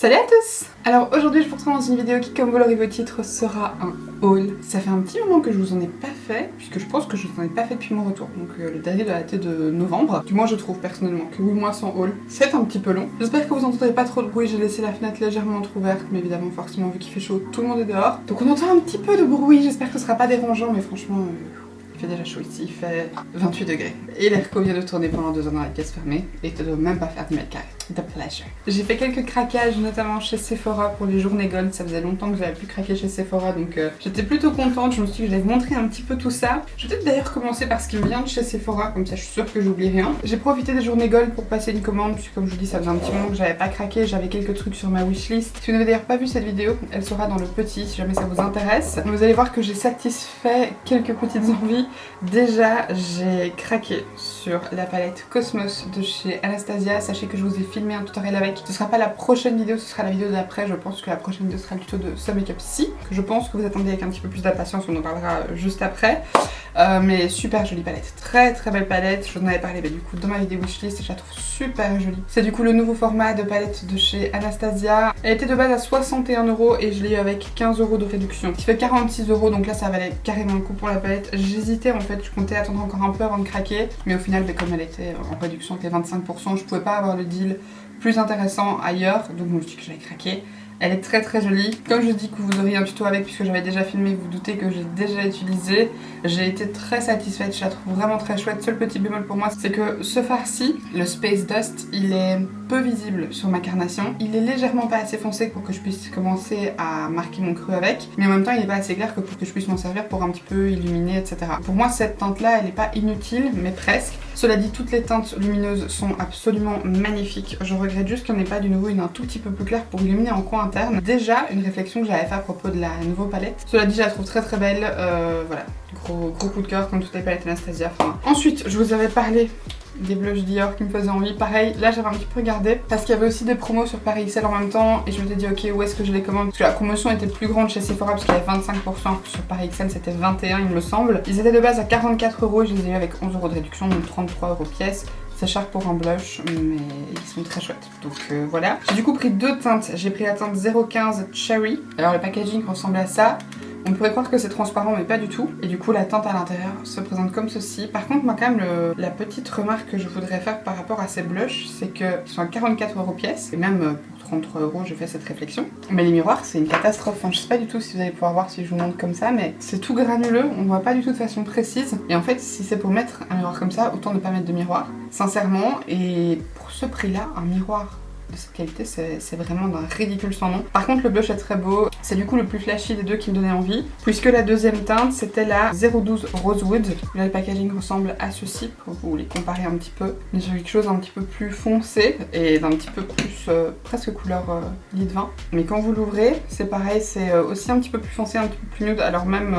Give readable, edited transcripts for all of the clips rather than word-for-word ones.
Salut à tous! Alors aujourd'hui je vous retrouve dans une vidéo qui, comme vous l'aurez vu au titre, sera un haul. Ça fait un petit moment que je vous en ai pas fait, puisque je pense que je vous en ai pas fait depuis mon retour. Donc le dernier doit dater de novembre. Du moins je trouve personnellement que 8 mois sans haul, c'est un petit peu long. J'espère que vous entendrez pas trop de bruit, j'ai laissé la fenêtre légèrement entrouverte, mais évidemment forcément vu qu'il fait chaud, tout le monde est dehors. Donc on entend un petit peu de bruit, j'espère que ce sera pas dérangeant, mais franchement... il fait déjà chaud ici, il fait 28 degrés. Et l'airco vient de tourner pendant 2 heures dans la pièce fermée et ne doit même pas faire 10 mètres carrés. The pleasure. J'ai fait quelques craquages, notamment chez Sephora pour les journées gold. Ça faisait longtemps que j'avais plus craqué chez Sephora, donc j'étais plutôt contente. Je me suis dit que j'allais vous montrer un petit peu tout ça. Je vais peut-être d'ailleurs commencer par ce qui me vient de chez Sephora, comme ça je suis sûre que j'oublie rien. J'ai profité des journées gold pour passer une commande, puisque comme je vous dis, ça faisait un petit moment que j'avais pas craqué. J'avais quelques trucs sur ma wishlist. Si vous n'avez d'ailleurs pas vu cette vidéo, elle sera dans le petit, si jamais ça vous intéresse. Vous allez voir que j'ai satisfait quelques petites envies. Déjà, j'ai craqué sur la palette Cosmos de chez Anastasia. Sachez que je vous ai filmé un tutoriel avec. Ce sera pas la prochaine vidéo, ce sera la vidéo d'après. Je pense que la prochaine vidéo sera le tuto de ce make-up ci, que je pense que vous attendez avec un petit peu plus d'impatience. On en parlera juste après. Mais super jolie palette, très très belle palette. Je vous en avais parlé du coup dans ma vidéo wishlist et je la trouve super jolie. C'est du coup le nouveau format de palette de chez Anastasia. Elle était de base à 61 € et je l'ai eu avec 15 € de réduction, qui fait 46 €. Donc là ça valait carrément le coup pour la palette. J'hésitais en fait, je comptais attendre encore un peu avant de craquer, mais au final comme elle était en réduction, elle était 25%, je pouvais pas avoir le deal plus intéressant ailleurs, donc je me suis dit que j'allais craquer. Elle est très très jolie. Comme je dis que vous auriez un tuto avec, puisque j'avais déjà filmé, vous doutez que j'ai déjà utilisé. J'ai été très satisfaite, je la trouve vraiment très chouette. Seul petit bémol pour moi, c'est que ce fard-ci, le Space Dust, il est peu visible sur ma carnation. Il est légèrement pas assez foncé pour que je puisse commencer à marquer mon creux avec, mais en même temps il est pas assez clair que pour que je puisse m'en servir pour un petit peu illuminer, etc. Pour moi cette teinte là, elle est pas inutile, mais presque. Cela dit, toutes les teintes lumineuses sont absolument magnifiques. Je regrette juste qu'il n'y en ait pas du nouveau une un tout petit peu plus claire pour illuminer en coin interne. Déjà, une réflexion que j'avais fait à propos de la nouvelle palette. Cela dit, je la trouve très très belle. Voilà, gros coup de cœur comme toutes les palettes Anastasia. Enfin, ensuite, je vous avais parlé des blushs Dior qui me faisaient envie. Pareil, là j'avais un petit peu regardé parce qu'il y avait aussi des promos sur Paris XL en même temps et je m'étais dit ok, où est-ce que je les commande, parce que la promotion était plus grande chez Sephora parce qu'il y avait 25%, sur Paris XL c'était 21 il me semble. Ils étaient de base à 44 €, je les ai eu avec 11 € de réduction, donc 33 € pièce. C'est cher pour un blush, mais ils sont très chouettes. Donc voilà. J'ai du coup pris deux teintes. J'ai pris la teinte 015 Cherry. Alors le packaging ressemble à ça. On pourrait croire que c'est transparent, mais pas du tout. Et du coup, la teinte à l'intérieur se présente comme ceci. Par contre, moi quand même, la petite remarque que je voudrais faire par rapport à ces blushs, c'est qu'ils sont à 44 € pièce. Et même pour 33 €, je fais cette réflexion. Mais les miroirs, c'est une catastrophe. Enfin, je sais pas du tout si vous allez pouvoir voir si je vous montre comme ça, mais c'est tout granuleux. On ne voit pas du tout de façon précise. Et en fait, si c'est pour mettre un miroir comme ça, autant ne pas mettre de miroir. Sincèrement, et pour ce prix-là, un miroir de cette qualité, c'est vraiment d'un ridicule sans nom. Par contre, le blush est très beau. C'est du coup le plus flashy des deux qui me donnait envie, puisque la deuxième teinte, c'était la 012 Rosewood. Là, le packaging ressemble à ceci, pour vous les comparer un petit peu. Mais j'ai quelque chose d'un petit peu plus foncé et d'un petit peu plus, presque couleur lit de vin. Mais quand vous l'ouvrez, c'est pareil, c'est aussi un petit peu plus foncé, un petit peu plus nude. Alors même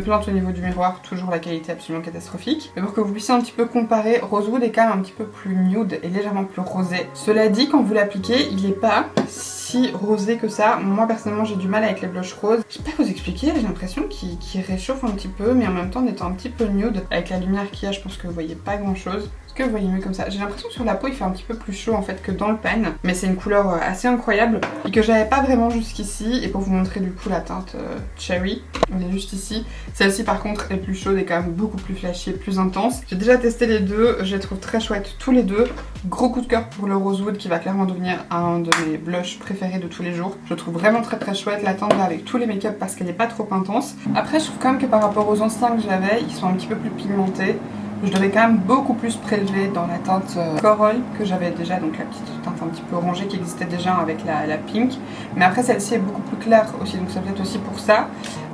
plainte au niveau du miroir, toujours la qualité absolument catastrophique. Mais pour que vous puissiez un petit peu comparer, Rosewood est quand même un petit peu plus nude et légèrement plus rosé. Cela dit, quand vous l'appliquez, il est pas si rosé que ça. Moi personnellement j'ai du mal avec les blushs roses. Je sais pas vous expliquer, j'ai l'impression qu'il réchauffe un petit peu, mais en même temps en étant un petit peu nude. Avec la lumière qu'il y a, je pense que vous voyez pas grand chose. Est-ce que vous voyez mieux comme ça? J'ai l'impression que sur la peau il fait un petit peu plus chaud en fait que dans le pan, mais c'est une couleur assez incroyable et que j'avais pas vraiment jusqu'ici. Et pour vous montrer du coup la teinte Cherry, elle est juste ici. Celle-ci par contre est plus chaude et quand même beaucoup plus flashy et plus intense. J'ai déjà testé les deux, je les trouve très chouettes tous les deux. Gros coup de cœur pour le Rosewood qui va clairement devenir un de mes blushs préférés de tous les jours. Je trouve vraiment très très chouette. La teinte va avec tous les make-up parce qu'elle n'est pas trop intense. Après je trouve quand même que par rapport aux anciens que j'avais, ils sont un petit peu plus pigmentés. Je devais quand même beaucoup plus prélever dans la teinte Coral que j'avais déjà, donc la petite teinte un petit peu orangée qui existait déjà avec la pink. Mais après celle-ci est beaucoup plus claire aussi, donc ça peut être aussi pour ça.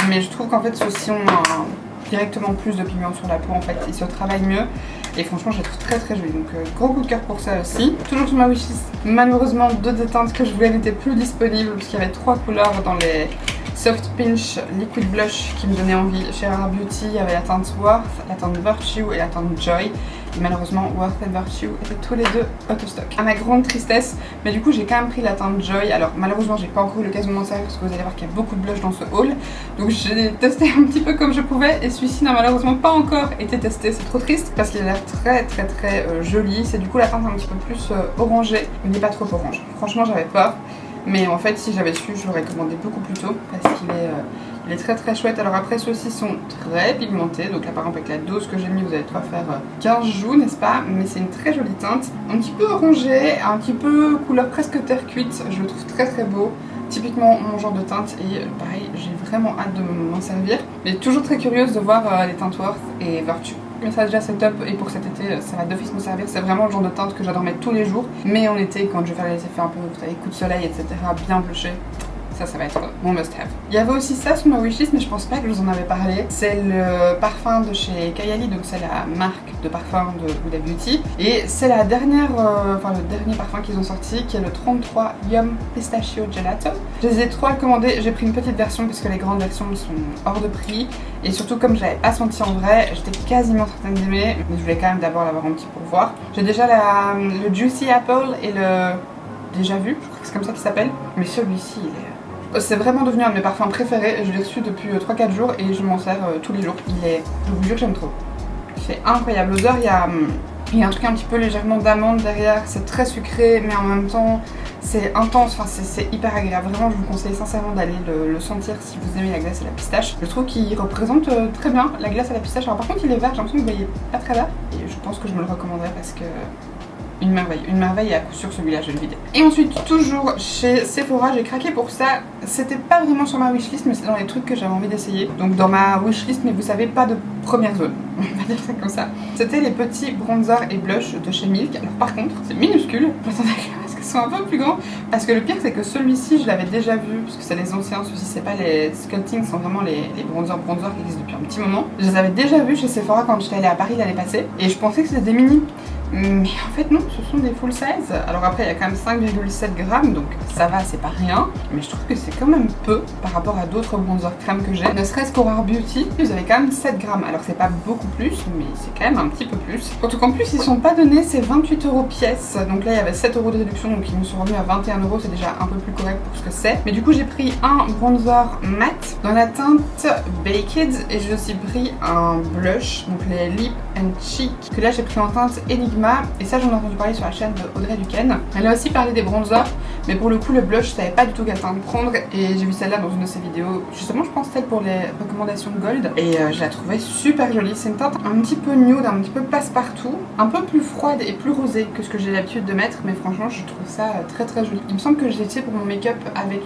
Mais je trouve qu'en fait ceux-ci ont directement plus de pigment sur la peau, en fait ils se travaillent mieux. Et franchement je les trouve très très jolies, donc gros coup de cœur pour ça aussi. Toujours sur ma wishlist, malheureusement deux des teintes que je voulais n'étaient plus disponibles parce qu'il y avait 3 couleurs dans les Soft Pinch Liquid Blush qui me donnait envie. Chez Rare Beauty, il y avait la teinte Worth, la teinte Virtue et la teinte Joy. Et malheureusement, Worth et Virtue étaient tous les deux out of stock. À ma grande tristesse, mais du coup j'ai quand même pris la teinte Joy. Alors malheureusement j'ai pas encore eu l'occasion de m'en servir parce que vous allez voir qu'il y a beaucoup de blush dans ce haul. Donc j'ai testé un petit peu comme je pouvais et celui-ci n'a malheureusement pas encore été testé. C'est trop triste parce qu'il a l'air très joli. C'est du coup la teinte un petit peu plus orangée, mais il n'est pas trop orange. Franchement j'avais peur. Mais en fait, si j'avais su, je l'aurais commandé beaucoup plus tôt parce qu'il est, il est très très chouette. Alors après, ceux-ci sont très pigmentés. Donc là, par exemple, avec la dose que j'ai mis, vous allez devoir faire 15 joues, n'est-ce pas? Mais c'est une très jolie teinte. Un petit peu orangé, un petit peu couleur presque terre cuite. Je le trouve très très beau. Typiquement mon genre de teinte et pareil, j'ai vraiment hâte de m'en servir. Mais toujours très curieuse de voir les teintes Worth et Virtue. Mais ça déjà c'est top et pour cet été ça va d'office me servir. C'est vraiment le genre de teinte que j'adore mettre tous les jours. Mais en été quand je vais faire les effets un peu, vous savez, coup de soleil etc, bien blushé, ça va être mon must-have. Il y avait aussi ça sur ma wishlist, mais je pense pas que je vous en avais parlé. C'est le parfum de chez Kayali, donc c'est la marque de parfum de Huda Beauty. Et c'est la dernière, le dernier parfum qu'ils ont sorti, qui est le 33 Yum Pistachio Gelato. Je les ai trop recommandés. J'ai pris une petite version parce que les grandes versions sont hors de prix. Et surtout, comme je l'avais pas senti en vrai, j'étais quasiment certaine d'aimer, mais je voulais quand même d'abord l'avoir un petit peu pour voir. J'ai déjà le Juicy Apple et le Déjà Vu, je crois que c'est comme ça qu'il s'appelle. Mais celui-ci, il est... C'est vraiment devenu un de mes parfums préférés, je l'ai reçu depuis 3-4 jours et je m'en sers tous les jours. Je vous jure, j'aime trop. C'est incroyable. L'odeur, il y a un truc un petit peu légèrement d'amande derrière, c'est très sucré mais en même temps c'est intense, enfin c'est hyper agréable. Vraiment, je vous conseille sincèrement d'aller le sentir si vous aimez la glace à la pistache. Je trouve qu'il représente très bien la glace à la pistache. Alors par contre il est vert, j'ai l'impression que vous voyez pas très vert et je pense que je me le recommanderais parce que... une merveille et à coup sûr celui-là je vais le vider. Et ensuite toujours chez Sephora, j'ai craqué pour ça. C'était pas vraiment sur ma wishlist mais c'est dans les trucs que j'avais envie d'essayer. Donc dans ma wishlist, mais vous savez, pas de première zone, on va dire ça comme ça. C'était les petits bronzers et blush de chez Milk. Alors par contre c'est minuscule, j'attendais parce qu'ils sont un peu plus grands. Parce que le pire c'est que celui-ci je l'avais déjà vu, puisque c'est les anciens, ceux-ci c'est pas les sculpting, sont vraiment les bronzers qui existent depuis un petit moment. Je les avais déjà vus chez Sephora quand j'étais allée à Paris l'année passée et je pensais que c'était des mini. Mais en fait non, ce sont des full size. Alors après il y a quand même 5,7 grammes, donc ça va, c'est pas rien. Mais je trouve que c'est quand même peu par rapport à d'autres bronzers crème que j'ai. Ne serait-ce qu'au Rare Beauty, vous avez quand même 7 grammes. Alors c'est pas beaucoup plus, mais c'est quand même un petit peu plus. Surtout qu'en plus ils sont pas donnés, c'est 28 € pièce. Donc là il y avait 7 € de réduction, donc ils me sont remis à 21 €, c'est déjà un peu plus correct pour ce que c'est. Mais du coup j'ai pris un bronzer mat dans la teinte Baked et j'ai aussi pris un blush, donc les Lip and Cheek, que là j'ai pris en teinte Enigma. Et ça j'en ai entendu parler sur la chaîne de Audrey Duquesne. Elle a aussi parlé des bronzers, mais pour le coup le blush je savais pas du tout quelle teinte prendre et j'ai vu celle-là dans une de ses vidéos, justement je pense celle pour les recommandations Gold, et je la trouvais super jolie. C'est une teinte un petit peu nude, un petit peu passe-partout, un peu plus froide et plus rosée que ce que j'ai l'habitude de mettre, mais franchement je trouve ça très très joli. Il me semble que je l'ai utilisé pour mon make-up avec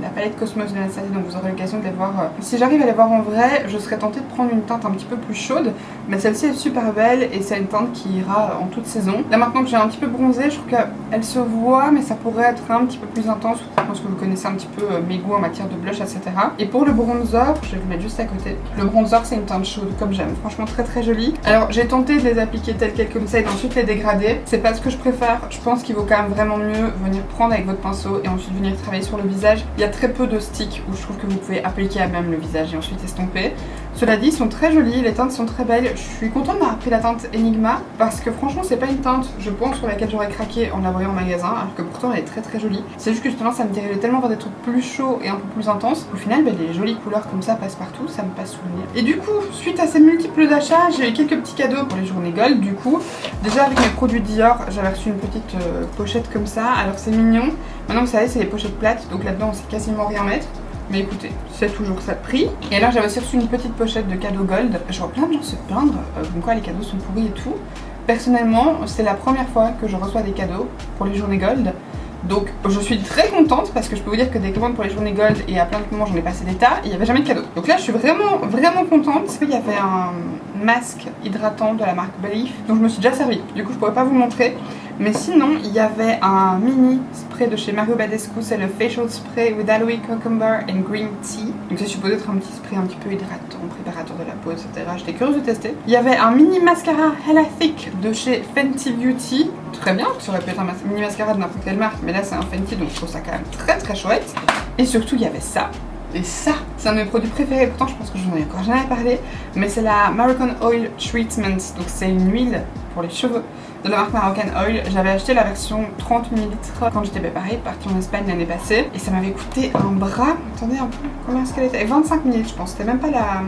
la palette Cosmos de Anastasia, donc vous aurez l'occasion de les voir. Si j'arrive à les voir en vrai, je serais tentée de prendre une teinte un petit peu plus chaude, mais celle-ci est super belle et c'est une teinte qui ira en toute saison. Là maintenant que j'ai un petit peu bronzé, je trouve qu'elle se voit, mais ça pourrait être un petit peu plus intense. Je pense que vous connaissez un petit peu mes goûts en matière de blush, etc. Et pour le bronzer, je vais le mettre juste à côté. Le bronzer c'est une teinte chaude comme j'aime, franchement très très jolie. Alors j'ai tenté de les appliquer telles quelles comme ça et d'ensuite les dégrader. C'est pas ce que je préfère, je pense qu'il vaut quand même vraiment mieux venir prendre avec votre pinceau et ensuite venir travailler sur le visage. Il y a très peu de sticks où je trouve que vous pouvez appliquer à même le visage et ensuite estomper. Cela dit, ils sont très jolis, les teintes sont très belles. Je suis contente d'avoir pris la teinte Enigma parce que franchement c'est pas une teinte, je pense, sur laquelle j'aurais craqué en la voyant en magasin, alors que pourtant elle est très très jolie. C'est juste que justement ça me dirigeait tellement vers des trucs plus chauds et un peu plus intenses. Au final, les jolies couleurs comme ça passent partout, ça me passe sous le nez. Et du coup, suite à ces multiples achats, j'ai eu quelques petits cadeaux pour les journées Gold. Du coup, déjà avec mes produits Dior, j'avais reçu une petite pochette comme ça. Alors c'est mignon. Maintenant vous savez, c'est les pochettes plates, donc là-dedans on sait quasiment rien mettre. Mais écoutez, c'est toujours ça de prix. Et alors j'avais aussi reçu une petite pochette de cadeaux Gold. Je vois plein de gens se plaindre comme quoi les cadeaux sont pourris et tout. Personnellement, c'est la première fois que je reçois des cadeaux pour les journées Gold. Donc je suis très contente parce que je peux vous dire que des commandes pour les journées Gold et à plein de moments j'en ai passé des tas et il n'y avait jamais de cadeau. Donc là je suis vraiment contente parce qu'il y avait un masque hydratant de la marque Belief dont je me suis déjà servi. Du coup je pourrais pas vous le montrer. Mais sinon il y avait un mini spray de chez Mario Badescu, c'est le Facial Spray with Aloe Cucumber and Green Tea. Donc c'est supposé être un petit spray un petit peu hydratant, préparateur de la peau, etc. J'étais curieuse de tester. Il y avait un mini mascara Hella Thick de chez Fenty Beauty. Très bien, ça aurait pu être un mini mascara de n'importe quelle marque, mais là c'est un Fenty donc je trouve ça quand même très très chouette. Et surtout il y avait ça. Et ça, c'est un de mes produits préférés, pourtant je pense que je n'en ai encore jamais parlé, mais c'est la Moroccan Oil Treatment, donc c'est une huile pour les cheveux de la marque Moroccan Oil. J'avais acheté la version 30 ml quand j'étais pareil, partie en Espagne l'année passée, et ça m'avait coûté un bras, attendez un peu, combien est-ce qu'elle était, 25 ml je pense, c'était même pas la...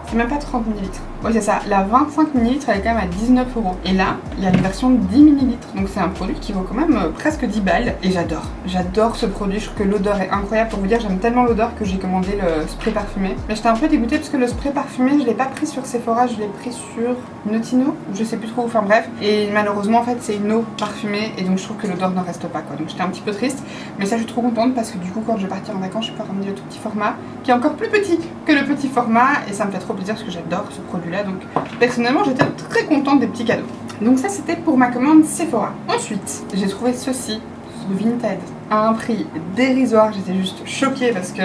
c'est même pas 30 ml. Ouais, c'est ça, la 25 ml elle est quand même à 19 €. Et là, il y a une version de 10 ml. Donc c'est un produit qui vaut quand même presque 10 balles. Et j'adore. J'adore ce produit, je trouve que l'odeur est incroyable. Pour vous dire, j'aime tellement l'odeur que j'ai commandé le spray parfumé. Mais j'étais un peu dégoûtée parce que le spray parfumé, je l'ai pas pris sur Sephora, je l'ai pris sur Notino, ou je sais plus trop, enfin bref. Et malheureusement, en fait, c'est une eau parfumée. Et donc je trouve que l'odeur ne reste pas, quoi. Donc j'étais un petit peu triste. Mais ça, je suis trop contente parce que du coup, quand je vais partir en vacances, je peux ramener le tout petit format qui est encore plus petit que le petit format. Et ça me fait trop plaisir parce que j'adore ce produit-là. Donc personnellement, j'étais très contente des petits cadeaux. Donc ça, c'était pour ma commande Sephora. Ensuite, j'ai trouvé ceci sur Vinted à un prix dérisoire. J'étais juste choquée parce que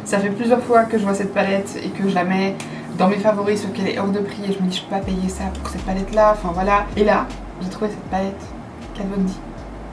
ça fait plusieurs fois que je vois cette palette et que je la mets dans mes favoris sauf qu'elle est hors de prix et je me dis je peux pas payer ça pour cette palette là, enfin voilà. Et là, j'ai trouvé cette palette Kat Von D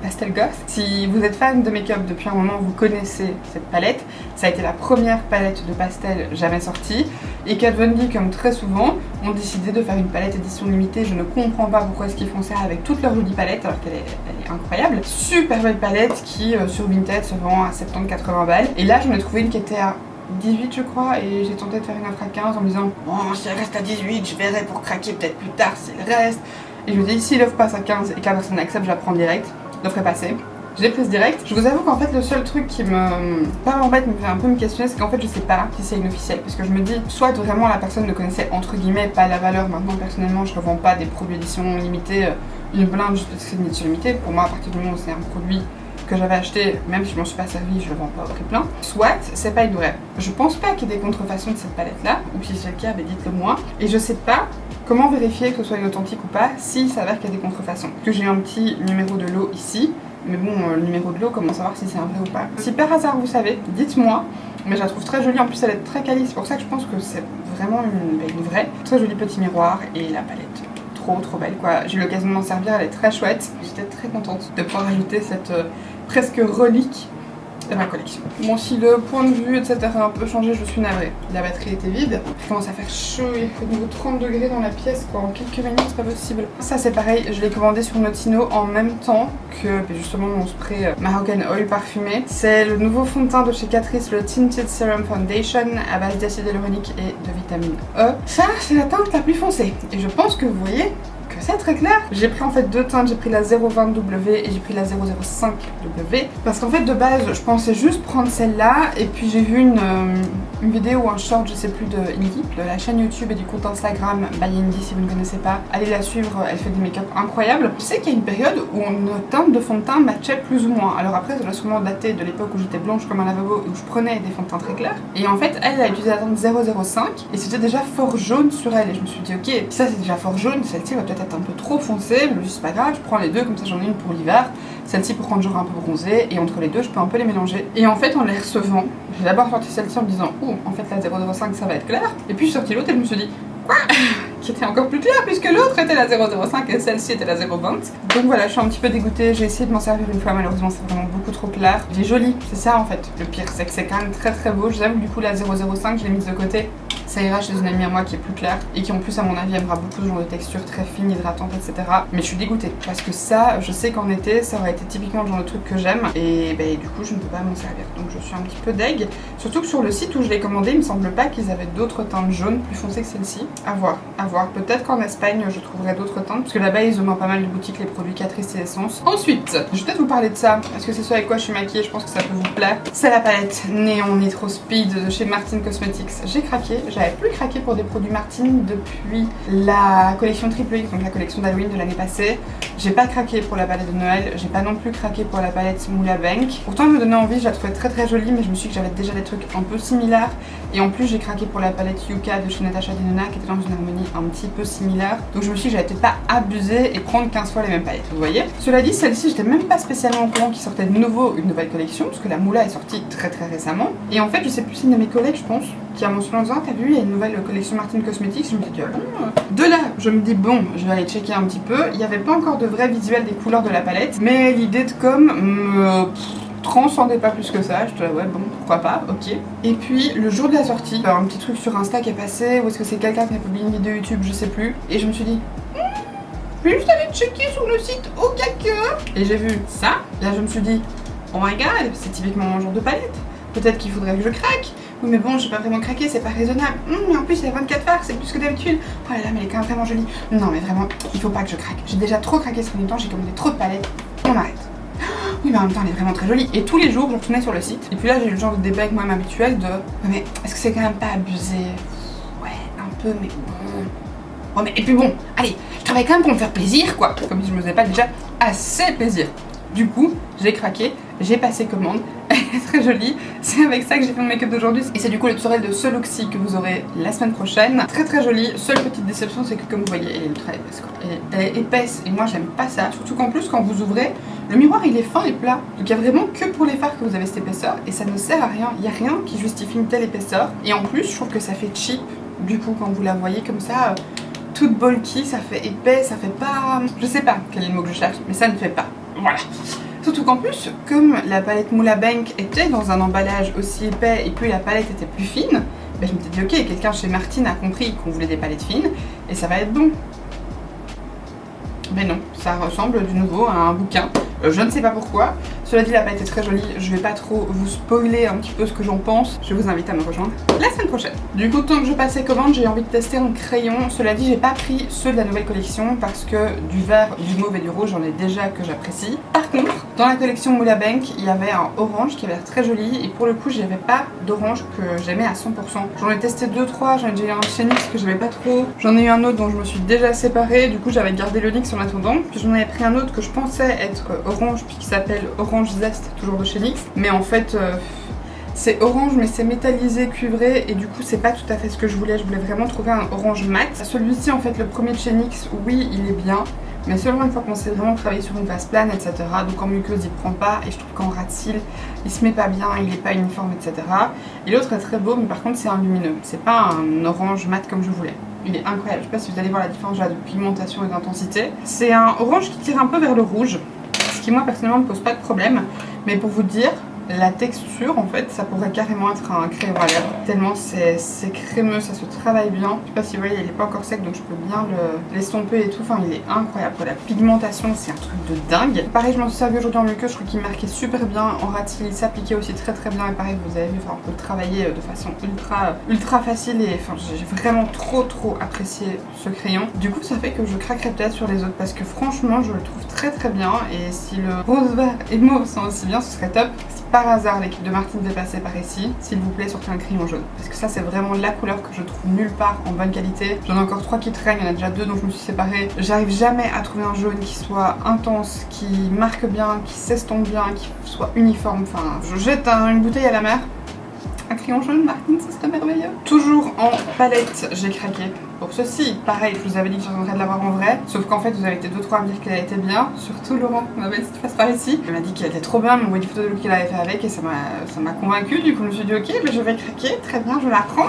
Pastel Ghost. Si vous êtes fan de make-up depuis un moment, vous connaissez cette palette. Ça a été la première palette de pastel jamais sortie. Et Kat Von D, comme très souvent, ont décidé de faire une palette édition limitée. Je ne comprends pas pourquoi est-ce qu'ils font ça avec toutes leurs jolies palettes, alors qu'elle est incroyable. Super belle palette qui, sur Vinted, se vend à 70-80 balles. Et là, j'en ai trouvé une qui était à 18 je crois, et j'ai tenté de faire une offre à 15 en me disant bon, si elle reste à 18, je verrai pour craquer peut-être plus tard si elle reste. Et je me dis si l'offre passe à 15 et que la personne accepte, je la prends direct. L'offre est passée. Je l'ai prise direct. Je vous avoue qu'en fait le seul truc qui m'embête, me fait un peu me questionner, c'est qu'en fait je sais pas si c'est une officielle. Parce que je me dis, soit vraiment la personne ne connaissait entre guillemets pas la valeur. Maintenant personnellement je revends pas des produits édition limitée, une blinde juste parce que c'est une édition limitée. Pour moi à partir du moment où c'est un produit que j'avais acheté, même si je m'en suis pas servi, je le vends pas au prix plein. Soit c'est pas une vraie. Je pense pas qu'il y ait des contrefaçons de cette palette là, ou si c'est le cas, bah dites-le moi. Et je sais pas comment vérifier que ce soit une authentique ou pas s'il s'avère qu'il y a des contrefaçons. Que j'ai un petit numéro de lot ici. Mais bon, le numéro de lot, comment savoir si c'est un vrai ou pas? Si par hasard vous savez, dites-moi. Mais je la trouve très jolie, en plus elle est très quali, c'est pour ça que je pense que c'est vraiment une vraie. Très joli petit miroir et la palette trop belle quoi. J'ai eu l'occasion de m'en servir, elle est très chouette. J'étais très contente de pouvoir ajouter cette presque relique de ma collection. Bon, si le point de vue etc a un peu changé, je suis navrée. La batterie était vide. Il commence à faire chaud, il faut niveau 30 degrés dans la pièce quoi. En quelques minutes, c'est pas possible. Ça c'est pareil, je l'ai commandé sur Notino en même temps que justement mon spray Moroccan Oil parfumé. C'est le nouveau fond de teint de chez Catrice, le Tinted Serum Foundation à base d'acide hyaluronique et de vitamine E. Ça, c'est la teinte la plus foncée. Et je pense que vous voyez que c'est très clair. J'ai pris en fait deux teintes, j'ai pris la 020W et j'ai pris la 005W parce qu'en fait de base je pensais juste prendre celle-là et puis j'ai vu une vidéo ou un short, je sais plus, de Indy, de la chaîne YouTube et du compte Instagram by Indy. Si vous ne connaissez pas, allez la suivre, elle fait des make-up incroyables. Je sais qu'il y a une période où nos teintes de fond de teint matchaient plus ou moins. Alors après ça doit sûrement dater de l'époque où j'étais blanche comme un lavabo et où je prenais des fonds de teint très clairs. Et en fait elle a utilisé la teinte 005 et c'était déjà fort jaune sur elle et je me suis dit ok, ça c'est déjà fort jaune, celle-ci va peut-être être un peu trop foncée, mais je me dis c'est pas grave, je prends les deux, comme ça j'en ai une pour l'hiver, celle-ci pour rendre genre un peu bronzée, et entre les deux je peux un peu les mélanger. Et en fait en les recevant, j'ai d'abord sorti celle-ci en me disant oh en fait la 005 ça va être clair, et puis je suis sorti l'autre et je me suis dit quoi qui était encore plus clair puisque l'autre était la 005 et celle-ci était la 020. Donc voilà, je suis un petit peu dégoûtée, j'ai essayé de m'en servir une fois, malheureusement c'est vraiment beaucoup trop clair. Il est joli, c'est ça en fait. Le pire c'est que c'est quand même très beau, j'aime du coup la 005, je l'ai mise de côté. Ça ira chez une amie à moi qui est plus claire et qui en plus à mon avis aimera beaucoup ce genre de texture très fine, hydratante, etc. Mais je suis dégoûtée parce que ça, je sais qu'en été ça aurait été typiquement le genre de truc que j'aime et du coup je ne peux pas m'en servir. Donc je suis un petit peu deg. Surtout que sur le site où je l'ai commandé, il me semble pas qu'ils avaient d'autres teintes jaunes plus foncées que celle-ci. À voir. Peut-être qu'en Espagne je trouverai d'autres teintes parce que là-bas ils ont pas mal de boutiques les produits Catrice et Essence. Ensuite, je vais peut-être vous parler de ça parce que c'est ce avec quoi je suis maquillée, je pense que ça peut vous plaire. C'est la palette Neon Nitro Speed de chez Martin Cosmetics. J'ai craqué, j'avais plus craqué pour des produits Martin depuis la collection Triple X, donc la collection d'Halloween de l'année passée. J'ai pas craqué pour la palette de Noël, j'ai pas non plus craqué pour la palette Moula Bank. Pourtant elle me donnait envie, je la trouvais très jolie, mais je me suis dit que j'avais déjà des trucs un peu similaires. Et en plus j'ai craqué pour la palette Yuka de chez Natasha Denona qui était dans une harmonie un petit peu similaire. Donc je me suis dit que j'allais peut-être pas abuser et prendre 15 fois les mêmes palettes, vous voyez. Cela dit, celle-ci j'étais même pas spécialement au courant qu'il sortait de nouveau une nouvelle collection, parce que la Moula est sortie très récemment. Et en fait je sais plus, c'est une de mes collègues je pense, qui a mentionné en disant t'as vu il y a une nouvelle collection Martin Cosmetics. Je me suis dit ah bon. De là je me dis bon je vais aller checker un petit peu. Il n'y avait pas encore de vrai visuel des couleurs de la palette, mais l'idée de com me transcendait pas plus que ça. Je te ouais bon pourquoi pas, ok. Et puis le jour de la sortie, un petit truc sur Insta qui est passé, ou est-ce que c'est quelqu'un qui a publié une vidéo YouTube, je sais plus. Et je me suis dit je vais juste aller checker sur le site au cas que. Et j'ai vu ça, là je me suis dit oh my god, c'est typiquement mon genre de palette. Peut-être qu'il faudrait que je craque, Oui mais bon, j'ai pas vraiment craqué, c'est pas raisonnable. Mais en plus il y a 24 fards, c'est plus que d'habitude. Oh là là, mais elle est quand même vraiment jolie. Non mais vraiment, il faut pas que je craque. J'ai déjà trop craqué ce temps, j'ai commandé trop de palettes. On arrête. Oui mais en même temps elle est vraiment très jolie. Et tous les jours je retournais sur le site. Et puis là j'ai eu le genre de débat avec moi-même habituel de mais est-ce que c'est quand même pas abusé? Ouais, un peu mais bon. Oh mais et puis bon, allez, je travaille quand même pour me faire plaisir quoi. Comme si je me faisais pas déjà assez plaisir. Du coup, j'ai craqué, j'ai passé commande, elle est très jolie, c'est avec ça que j'ai fait mon make-up d'aujourd'hui et c'est du coup le tutoriel de ce look-ci que vous aurez la semaine prochaine. Très très jolie, seule petite déception c'est que comme vous voyez elle est ultra épaisse quoi. Elle est épaisse et moi j'aime pas ça, surtout qu'en plus quand vous ouvrez, le miroir il est fin et plat, donc il y a vraiment que pour les fards que vous avez cette épaisseur et ça ne sert à rien, il n'y a rien qui justifie une telle épaisseur et en plus je trouve que ça fait cheap du coup quand vous la voyez comme ça. Toute bulky, ça fait épais, ça fait pas... Je sais pas quel est le mot que je cherche, mais ça ne fait pas. Voilà. Surtout qu'en plus, comme la palette Moula Bank était dans un emballage aussi épais et puis la palette était plus fine, ben je me suis dit ok, quelqu'un chez Martine a compris qu'on voulait des palettes fines et ça va être bon. Mais non, ça ressemble de nouveau à un bouquin. Je ne sais pas pourquoi. Cela dit, la palette est très jolie. Je vais pas trop vous spoiler un petit peu ce que j'en pense. Je vous invite à me rejoindre la semaine prochaine. Du coup, tant que je passais commande, j'ai envie de tester un crayon. Cela dit, j'ai pas pris ceux de la nouvelle collection parce que du vert, du mauve et du rouge, j'en ai déjà que j'apprécie. Par contre, dans la collection Moula Bank, il y avait un orange qui avait l'air très joli. Et pour le coup, j'avais pas d'orange que j'aimais à 100%. J'en ai testé 2-3. J'en ai déjà eu un chez NYX que j'aimais pas trop. J'en ai eu un autre dont je me suis déjà séparée. Du coup, j'avais gardé le NYX en attendant. Puis j'en avais pris un autre que je pensais être orange, puis qui s'appelle Orange Zest, toujours de chez NYX. Mais en fait, c'est orange, mais c'est métallisé, cuivré, et du coup, c'est pas tout à fait ce que je voulais. Je voulais vraiment trouver un orange mat. Celui-ci, en fait, le premier de chez NYX, oui, il est bien. Mais seulement une fois qu'on sait vraiment travailler sur une base plane, etc. Donc en muqueuse, il prend pas. Et je trouve qu'en ras de cils, il se met pas bien, il est pas uniforme, etc. Et l'autre est très beau, mais par contre, c'est un lumineux. C'est pas un orange mat comme je voulais. Il est incroyable. Je sais pas si vous allez voir la différence là, de pigmentation et d'intensité. C'est un orange qui tire un peu vers le rouge. Ce qui, moi, personnellement, me pose pas de problème. Mais pour vous dire, la texture, en fait, ça pourrait carrément être un crayon à lèvres. Tellement c'est crémeux, ça se travaille bien. Je sais pas si vous voyez, il est pas encore sec, donc je peux bien l'estomper et tout. Enfin, il est incroyable. La pigmentation, c'est un truc de dingue. Pareil, je m'en suis servi aujourd'hui en muqueuse. Je trouve qu'il marquait super bien. En ras de cils, il s'appliquait aussi très très bien. Et pareil, vous avez vu, enfin, on peut le travailler de façon ultra facile. Et enfin, j'ai vraiment trop apprécié ce crayon. Du coup, ça fait que je craquerai peut-être sur les autres parce que franchement, je le trouve très bien. Et si le rose, vert et mauve sont aussi bien, ce serait top. Si par hasard l'équipe de Martine devait passer par ici, s'il vous plaît, sortez un crayon jaune. Parce que ça, c'est vraiment la couleur que je trouve nulle part en bonne qualité. J'en ai encore 3 qui traînent, il y en a déjà 2 dont je me suis séparée. J'arrive jamais à trouver un jaune qui soit intense, qui marque bien, qui s'estompe bien, qui soit uniforme. Enfin, je jette une bouteille à la mer. Un crayon jaune, Martine, ce serait merveilleux. Toujours en palette, j'ai craqué. Pour ceci, pareil, je vous avais dit que j'attendrais de l'avoir en vrai, sauf qu'en fait vous avez été 2-3 à me dire qu'elle était bien, surtout Laura, ma belle petite face par ici. Elle m'a dit qu'elle était trop bien, elle m'a envoyé des photos de look qu'elle avait fait avec et ça m'a convaincue. Du coup je me suis dit ok, mais je vais craquer, très bien, je la prends.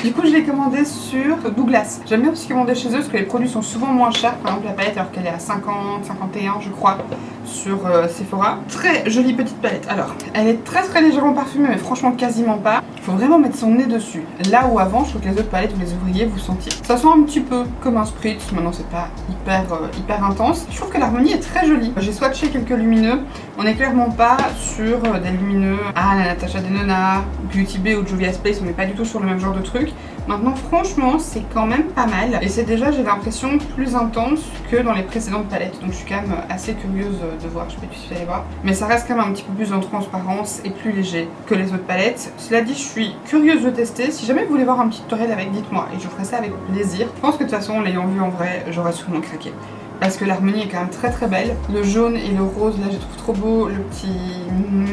Du coup je l'ai commandée sur Douglas. J'aime bien aussi commander chez eux parce que les produits sont souvent moins chers, par exemple la palette alors qu'elle est à 50, 51 je crois sur Sephora. Très jolie petite palette. Alors, elle est très légèrement parfumée mais franchement quasiment pas. Il faut vraiment mettre son nez dessus. Là où avant, je trouve que les autres palettes, vous les ouvriez, vous sentiez. Ça sent un petit peu comme un spritz, maintenant c'est pas hyper intense. Je trouve que l'harmonie est très jolie. J'ai swatché quelques lumineux. On n'est clairement pas sur des lumineux à la Natasha Denona, Beauty Bay ou Juvia's Place, on n'est pas du tout sur le même genre de truc. Maintenant franchement c'est quand même pas mal et c'est déjà j'ai l'impression plus intense que dans les précédentes palettes, donc je suis quand même assez curieuse de voir, je sais pas si vous allez voir, mais ça reste quand même un petit peu plus en transparence et plus léger que les autres palettes. Cela dit je suis curieuse de tester, si jamais vous voulez voir un petit tutoriel avec, dites-moi et je ferai ça avec plaisir. Je pense que de toute façon en l'ayant vu en vrai j'aurais sûrement craqué parce que l'harmonie est quand même très belle. Le jaune et le rose là je trouve trop beau, le petit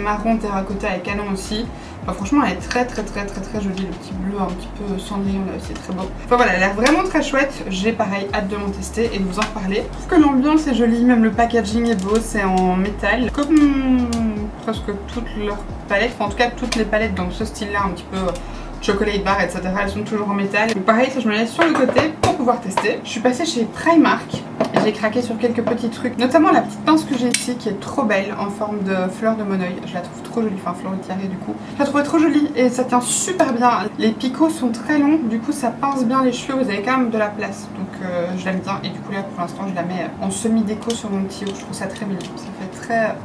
marron terracotta est canon aussi. Enfin, franchement elle est très jolie, le petit bleu un petit peu cendrillon là aussi est très beau. Enfin voilà, elle a l'air vraiment très chouette, j'ai pareil hâte de m'en tester et de vous en reparler. Je trouve que l'ambiance est jolie, même le packaging est beau, c'est en métal. Comme presque toutes leurs palettes, enfin en tout cas toutes les palettes dans ce style là un petit peu chocolate bar etc, elles sont toujours en métal. Donc pareil ça je me laisse sur le côté pour pouvoir tester. Je suis passée chez Primark et j'ai craqué sur quelques petits trucs, notamment la petite pince que j'ai ici qui est trop belle en forme de fleur de moneuil. Je la trouve trop jolie, enfin fleur de tiare du coup. Je la trouvais trop jolie et ça tient super bien. Les picots sont très longs, du coup ça pince bien les cheveux, vous avez quand même de la place. Donc je l'aime bien et du coup là pour l'instant je la mets en semi-déco sur mon petit haut. Je trouve ça très mignon, ça fait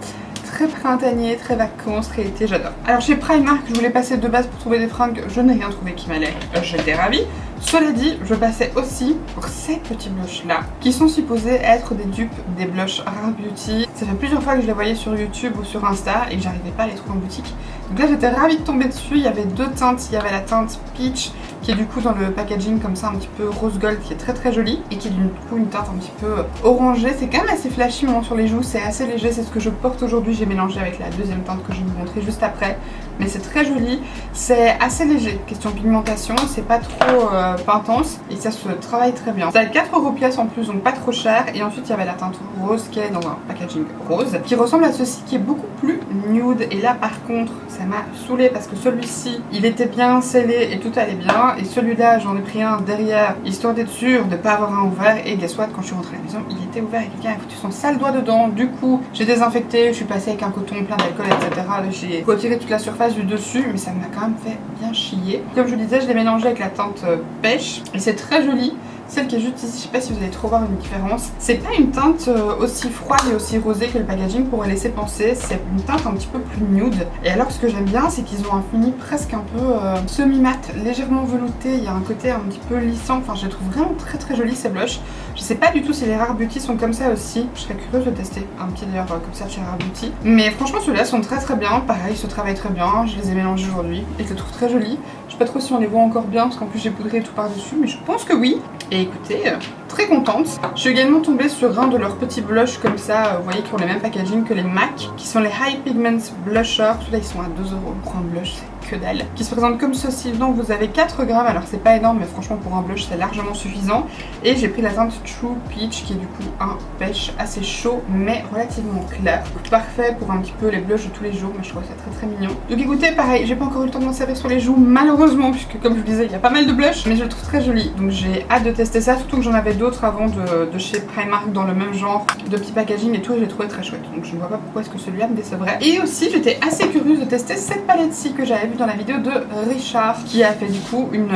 très printanier, très vacances, très été, j'adore. Alors chez Primark, je voulais passer de base pour trouver des fringues, je n'ai rien trouvé qui m'allait, j'étais ravie. Cela dit, je passais aussi pour ces petits blushs là, qui sont supposés être des dupes des blushs Rare Beauty. Ça fait plusieurs fois que je les voyais sur YouTube ou sur Insta et que j'arrivais pas à les trouver en boutique. Donc là j'étais ravie de tomber dessus, il y avait deux teintes, il y avait la teinte Peach qui est du coup dans le packaging comme ça un petit peu rose gold qui est très très jolie et qui est du coup une teinte un petit peu orangée. C'est quand même assez flashy sur les joues, c'est assez léger, c'est ce que je porte aujourd'hui. J'ai mélangé avec la deuxième teinte que je vais vous montrer juste après, mais c'est très joli, c'est assez léger. Question pigmentation, c'est pas trop intense et ça se travaille très bien. Ça a 4 € pièce en plus, donc pas trop cher. Et ensuite il y avait la teinte rose qui est dans un packaging rose qui ressemble à ceci, qui est beaucoup plus nude. Et là par contre ça m'a saoulé parce que celui-ci il était bien scellé et tout allait bien, et celui-là j'en ai pris un derrière histoire d'être sûr de pas avoir un ouvert, et guess what, quand je suis rentrée à la maison il était ouvert et quelqu'un a foutu son sale doigt dedans. Du coup j'ai désinfecté, je suis passée avec un coton plein d'alcool etc. J'ai retiré toute la surface du dessus, mais ça m'a quand même fait bien chier. Comme je vous disais, je l'ai mélangé avec la teinte pêche et c'est très joli. Celle qui est juste ici, je sais pas si vous allez trop voir une différence. C'est pas une teinte aussi froide et aussi rosée que le packaging pourrait laisser penser. C'est une teinte un petit peu plus nude. Et alors ce que j'aime bien, c'est qu'ils ont un fini presque un peu semi-mat, légèrement velouté. Il y a un côté un petit peu lissant. Enfin, je les trouve vraiment très très jolis ces blushs. Je sais pas du tout si les Rare Beauty sont comme ça aussi. Je serais curieuse de tester un petit d'ailleurs comme ça chez Rare Beauty. Mais franchement, ceux-là sont très très bien. Pareil, ils se travaillent très bien. Je les ai mélangés aujourd'hui et je les trouve très jolis. Je sais pas trop si on les voit encore bien parce qu'en plus j'ai poudré tout par-dessus, mais je pense que oui. Et écoutez, très contente. Je suis également tombée sur un de leurs petits blushs comme ça, vous voyez, qui ont les mêmes packaging que les MAC, qui sont les High Pigment Blusher. Ceux-là ils sont à 2 € pour un blush, c'est que dalle. Qui se présentent comme ceci. Donc vous avez 4 grammes, alors c'est pas énorme, mais franchement pour un blush c'est largement suffisant. Et j'ai pris la teinte True Peach qui est du coup un pêche assez chaud mais relativement clair. Parfait pour un petit peu les blushs de tous les jours, mais je trouve ça très très mignon. Donc écoutez, pareil, j'ai pas encore eu le temps de m'en servir sur les joues malheureusement, puisque comme je vous disais il y a pas mal de blushs, mais je le trouve très joli. Donc j'ai hâte de tester ça, surtout que j'en avais d'autres avant de chez Primark dans le même genre de petit packaging et tout, et j'ai trouvé très chouette. Donc je ne vois pas pourquoi est-ce que celui-là me décevrait. Et aussi j'étais assez curieuse de tester cette palette-ci que j'avais vue dans la vidéo de Richard, qui a fait du coup une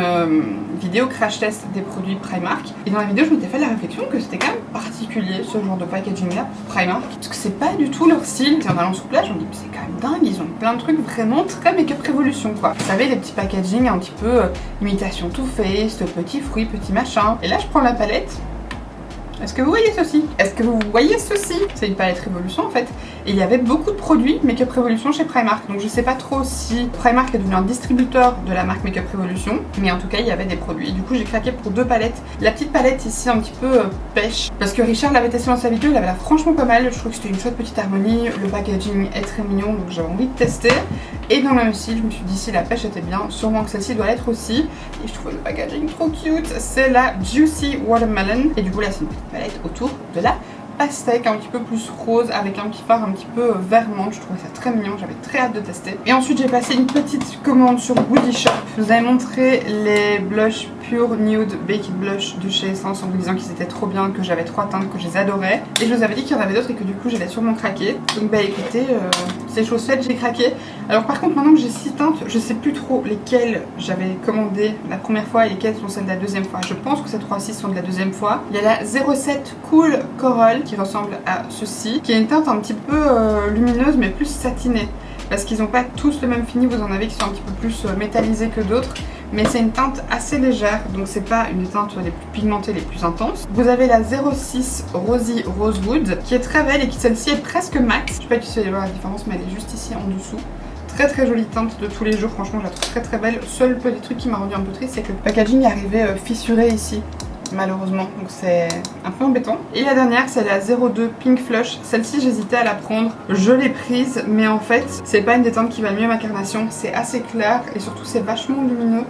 vidéo crash test des produits Primark. Et dans la vidéo je m'étais fait la réflexion que c'était quand même particulier ce genre de packaging là pour Primark, parce que c'est pas du tout leur style. Et en allant sur place je me dis c'est quand même dingue, ils ont plein de trucs vraiment très make-up révolution quoi. Vous savez, les petits packaging un petit peu imitation Too Faced, petits fruits, petits machins. Et là je prends la palette. Est-ce que vous voyez ceci? Est-ce que vous voyez ceci? C'est une palette Révolution en fait. Et il y avait beaucoup de produits Make-up Révolution chez Primark. Donc je sais pas trop si Primark est devenu un distributeur de la marque Make-up Révolution, mais en tout cas il y avait des produits. Et du coup j'ai craqué pour 2 palettes. La petite palette ici un petit peu pêche, parce que Richard l'avait testé dans sa vidéo, il avait l'air franchement pas mal. Je trouve que c'était une chouette petite harmonie. Le packaging est très mignon, donc j'avais envie de tester. Et dans le même style, je me suis dit si la pêche était bien, sûrement que celle-ci doit l'être aussi. Et je trouve le packaging trop cute. C'est la Juicy Watermelon. Et du coup là c'est une petite palette autour de la pastèque, un petit peu plus rose avec un petit fard un petit peu vert menthe. Je trouvais ça très mignon, j'avais très hâte de tester. Et ensuite j'ai passé une petite commande sur Woody Shop. Je vous avais montré les blushs Pure Nude Baked Blush de chez Essence en vous disant qu'ils étaient trop bien, que j'avais 3 teintes, que je les adorais. Et je vous avais dit qu'il y en avait d'autres et que du coup j'allais sûrement craquer. Donc bah écoutez, c'est chose faite, j'ai craqué. Alors par contre maintenant que j'ai 6 teintes, je sais plus trop lesquelles j'avais commandé la première fois et lesquelles sont celles de la deuxième fois. Je pense que ces 3-6 sont de la deuxième fois. Il y a la 07 Cool Coral qui ressemble à ceci, qui est une teinte un petit peu lumineuse mais plus satinée. Parce qu'ils n'ont pas tous le même fini, vous en avez qui sont un petit peu plus métallisés que d'autres. Mais c'est une teinte assez légère, donc c'est pas une des teintes les plus pigmentées, les plus intenses. Vous avez la 06 Rosy Rosewood qui est très belle et qui celle-ci est presque mat. Je sais pas si vous allez voir la différence, mais elle est juste ici en dessous. Très très jolie teinte de tous les jours, franchement je la trouve très très belle. Seul petit truc qui m'a rendu un peu triste, c'est que le packaging est arrivé fissuré ici, malheureusement, donc c'est un peu embêtant. Et la dernière c'est la 02 Pink Flush. Celle-ci j'hésitais à la prendre, je l'ai prise, mais en fait c'est pas une des teintes qui va le mieux à ma carnation. C'est assez clair et surtout c'est vachement lumineux,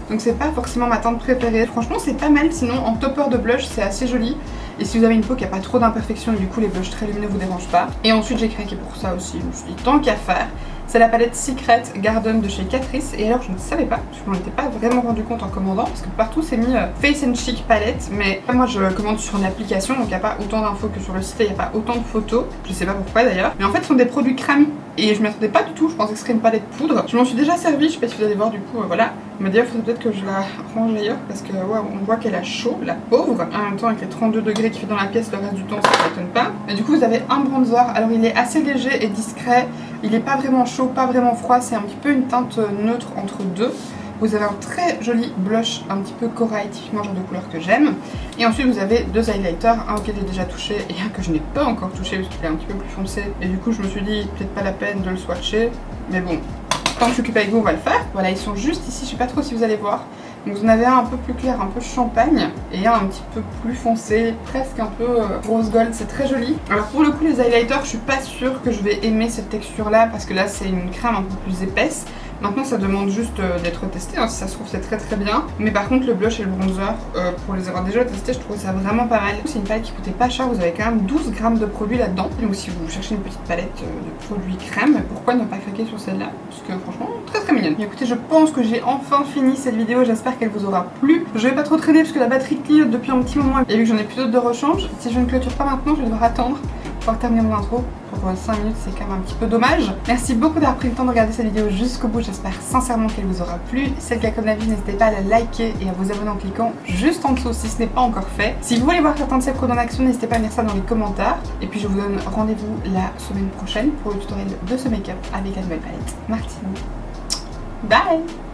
donc c'est pas forcément ma teinte préférée. Franchement c'est pas mal, sinon en topper de blush c'est assez joli. Et si vous avez une peau qui a pas trop d'imperfections et du coup les blushs très lumineux vous dérangent pas. Et ensuite j'ai craqué pour ça aussi, je me suis dit tant qu'à faire. C'est la palette Secret Garden de chez Catrice. Et alors je ne savais pas, je m'en étais pas vraiment rendu compte en commandant parce que partout c'est mis Face and Chic palette. Mais moi je commande sur une application donc il n'y a pas autant d'infos que sur le site et il n'y a pas autant de photos. Je sais pas pourquoi d'ailleurs. Mais en fait ce sont des produits crème et je m'y attendais pas du tout. Je pensais que ce serait une palette poudre. Je m'en suis déjà servi, je sais pas si vous allez voir du coup, voilà. Mais d'ailleurs il faudrait peut-être que je la range ailleurs parce que ouais, on voit qu'elle a chaud, la pauvre. En même temps avec les 32 degrés qu'il fait dans la pièce le reste du temps ça ne m'étonne pas. Et du coup vous avez un bronzer. Alors il est assez léger et discret. Il est pas vraiment chaud, pas vraiment froid. C'est un petit peu une teinte neutre entre deux. Vous avez un très joli blush, un petit peu corail, typiquement genre de couleur que j'aime. Et ensuite vous avez deux highlighters, un auquel j'ai déjà touché et un que je n'ai pas encore touché parce qu'il est un petit peu plus foncé. Et du coup je me suis dit peut-être pas la peine de le swatcher. Mais bon, tant que je suis occupée avec vous on va le faire. Voilà, ils sont juste ici, je sais pas trop si vous allez voir. Donc vous en avez un peu plus clair, un peu champagne, et un petit peu plus foncé, presque un peu rose gold, c'est très joli. Alors pour le coup les highlighters, je suis pas sûre que je vais aimer cette texture là, parce que là c'est une crème un peu plus épaisse. Maintenant ça demande juste d'être testé, hein. Si ça se trouve c'est très très bien. Mais par contre le blush et le bronzer, pour les avoir déjà testés, je trouve ça vraiment pas mal. C'est une palette qui coûtait pas cher, vous avez quand même 12 grammes de produits là-dedans. Donc si vous cherchez une petite palette de produits crème, pourquoi ne pas craquer sur celle-là? Parce que franchement très très mignonne. Et écoutez, je pense que j'ai enfin fini cette vidéo, j'espère qu'elle vous aura plu. Je vais pas trop traîner parce que la batterie clignote depuis un petit moment et vu que j'en ai plus d'autres de rechange, si je ne clôture pas maintenant, je vais devoir attendre pour pouvoir terminer mon intro. Pour 5 minutes, c'est quand même un petit peu dommage. Merci beaucoup d'avoir pris le temps de regarder cette vidéo jusqu'au bout, j'espère sincèrement qu'elle vous aura plu. Si c'est le cas comme d'habitude, n'hésitez pas à la liker et à vous abonner en cliquant juste en dessous si ce n'est pas encore fait. Si vous voulez voir certains de ces produits en action, n'hésitez pas à mettre ça dans les commentaires. Et puis je vous donne rendez-vous la semaine prochaine pour le tutoriel de ce make-up avec la nouvelle palette Martini. Bye!